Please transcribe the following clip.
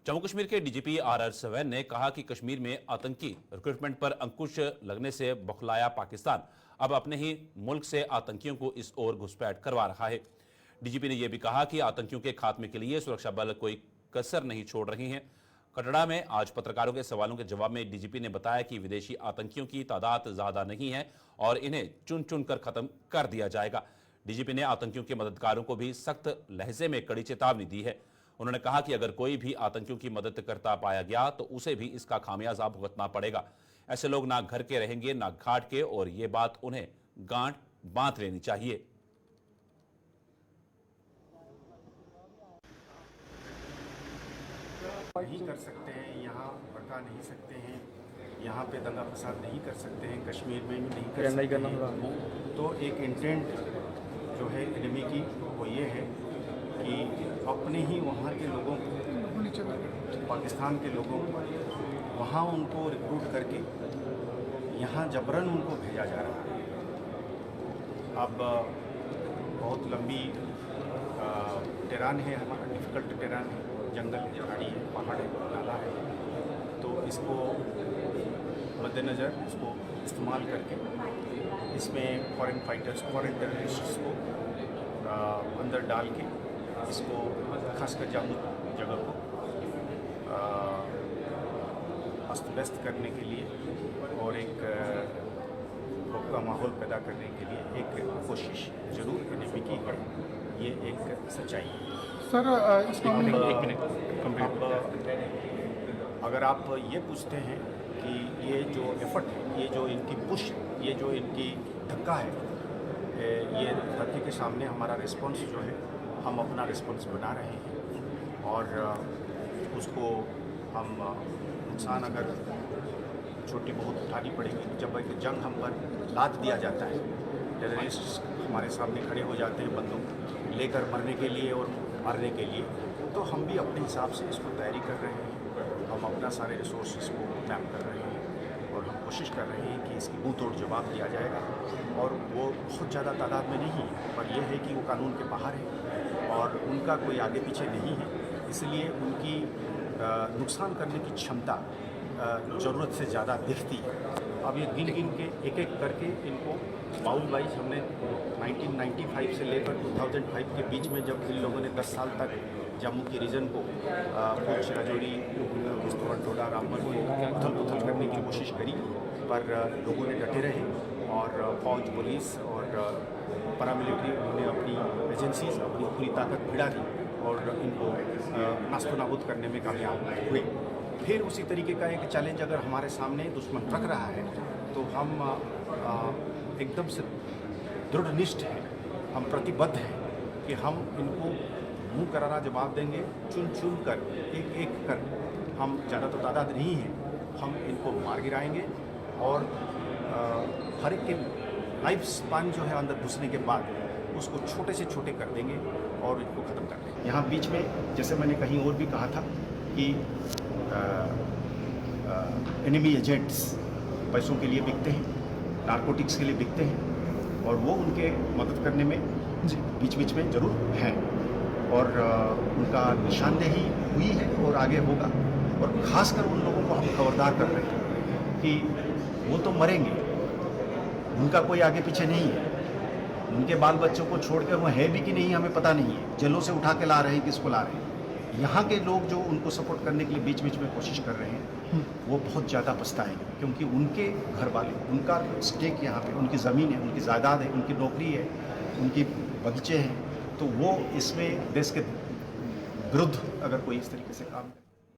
जम्मू कश्मीर के DGP are सवैन ने कहा कि कश्मीर में आतंकी रिक्रूटमेंट पर अंकुश लगने से बौखलाया पाकिस्तान अब अपने ही मुल्क से आतंकियों को इस ओर घुसपैठ करवा रहा है। डीजीपी ने यह भी कहा कि आतंकियों के खात्मे के लिए सुरक्षा बल कोई कसर नहीं छोड़ रही हैं। कटड़ा में आज पत्रकारों के सवालों के जवाब में डीजीपी ने बताया कि विदेशी आतंकियों की तादाद ज्यादा नहीं है और इन्हें चुन चुन कर खत्म कर दिया जाएगा। डीजीपी ने आतंकियों के मददगारों को भी सख्त लहजे में कड़ी चेतावनी दी है। उन्होंने कहा कि अगर कोई भी आतंकियों की मदद करता पाया गया तो उसे भी इसका खामियाजा भुगतना पड़ेगा। ऐसे लोग ना घर के रहेंगे ना घाट के, और ये बात उन्हें गांठ बांध लेनी चाहिए। नहीं कर सकते हैं, यहाँ भड़का नहीं सकते हैं, यहाँ पे दंगा फसाद नहीं कर सकते हैं, कश्मीर में भी नहीं कर सकते हैं। तो एक इंटेंट जो है एनिमी की वो ये है कि अपने ही वहाँ के लोगों को, पाकिस्तान के लोगों को वहाँ उनको रिक्रूट करके यहाँ जबरन उनको भेजा जा रहा है। अब बहुत लंबी टेरान है, हमारा डिफ़िकल्ट टेरान है, जंगल है, झाड़ी है, पहाड़ है, नाला है। तो इसको मद्देनज़र इसको इस्तेमाल करके इसमें फॉरेन फाइटर्स, फॉरेन टेररिस्ट्स को अंदर डाल के इसको खासकर जम्मू जगह को अस्त व्यस्त करने के लिए और एक खौफ का माहौल पैदा करने के लिए एक कोशिश जरूर एनएपी की है। ये एक सच्चाई है। सर एक मिनट अगर आप ये पूछते हैं कि ये जो एफर्ट है, ये जो इनकी पुश, ये जो इनकी धक्का है, ये धक्के के सामने हमारा रिस्पॉन्स जो है, हम अपना रिस्पॉन्स बना रहे हैं और उसको हम नुकसान अगर छोटी बहुत उठानी पड़ेगी। जब एक जंग हम पर लाद दिया जाता है, टेररिस्ट हमारे सामने खड़े हो जाते हैं बंदूक लेकर मरने के लिए और मारने के लिए, तो हम भी अपने हिसाब से इसको तैयारी कर रहे हैं। हम अपना सारे रिसोर्सेज को मैप कर रहे हैं और हम कोशिश कर रहे हैं कि इसकी मुँह तोड़ जवाब दिया जाएगा। और वो बहुत ज़्यादा तादाद में नहीं है, पर यह है कि वो कानून के बाहर है और उनका कोई आगे पीछे नहीं है, इसलिए उनकी नुकसान करने की क्षमता ज़रूरत से ज़्यादा दिखती है। अब ये गिन गिन के एक एक करके इनको बाउल वाइज हमने 1995 से लेकर 2005 के बीच में, जब इन लोगों ने 10 साल तक जम्मू की रीजन को पुंछ, राजौरी, किश्तवाड़, डोडा, रामबन को उथल पुथल करने की कोशिश करी, पर लोगों ने डटे रहे और फौज, पुलिस और पैरामिलिट्री, उन्होंने अपनी एजेंसीज अपनी पूरी ताकत भिड़ा दी और इनको नास्तो नाबूद करने में कामयाब हुए। फिर उसी तरीके का एक चैलेंज अगर हमारे सामने दुश्मन रख रहा है तो हम एकदम से दृढ़निष्ठ हैं, हम प्रतिबद्ध हैं कि हम इनको मुंह करारा जवाब देंगे। चुन चुन कर, एक एक कर, हम ज़्यादा तो तादाद नहीं है, हम इनको मार गिराएंगे और हर एक के लाइफ स्पान जो है अंदर घुसने के बाद उसको छोटे से छोटे कर देंगे और इनको ख़त्म कर देंगे। यहाँ बीच में जैसे मैंने कहीं और भी कहा था कि एनिमी एजेंट्स पैसों के लिए बिकते हैं, नारकोटिक्स के लिए बिकते हैं और वो उनके मदद करने में बीच बीच में ज़रूर हैं और उनका निशानदेही हुई है और आगे होगा। और ख़ासकर उन लोगों को हम खबरदार कर रहे हैं कि वो तो मरेंगे, उनका कोई आगे पीछे नहीं है, उनके बाल बच्चों को छोड़कर वो है भी कि नहीं हमें पता नहीं है, जेलों से उठा के ला रहे हैं, किसको ला रहे हैं। यहाँ के लोग जो उनको सपोर्ट करने के लिए बीच बीच में कोशिश कर रहे हैं वो बहुत ज़्यादा पछताएंगे, क्योंकि उनके घर वाले, उनका स्टेक यहाँ पे, उनकी ज़मीन है, उनकी जायदाद है, उनकी नौकरी है, उनकी बगीचे हैं, तो वो इसमें देश के विरुद्ध अगर कोई इस तरीके से काम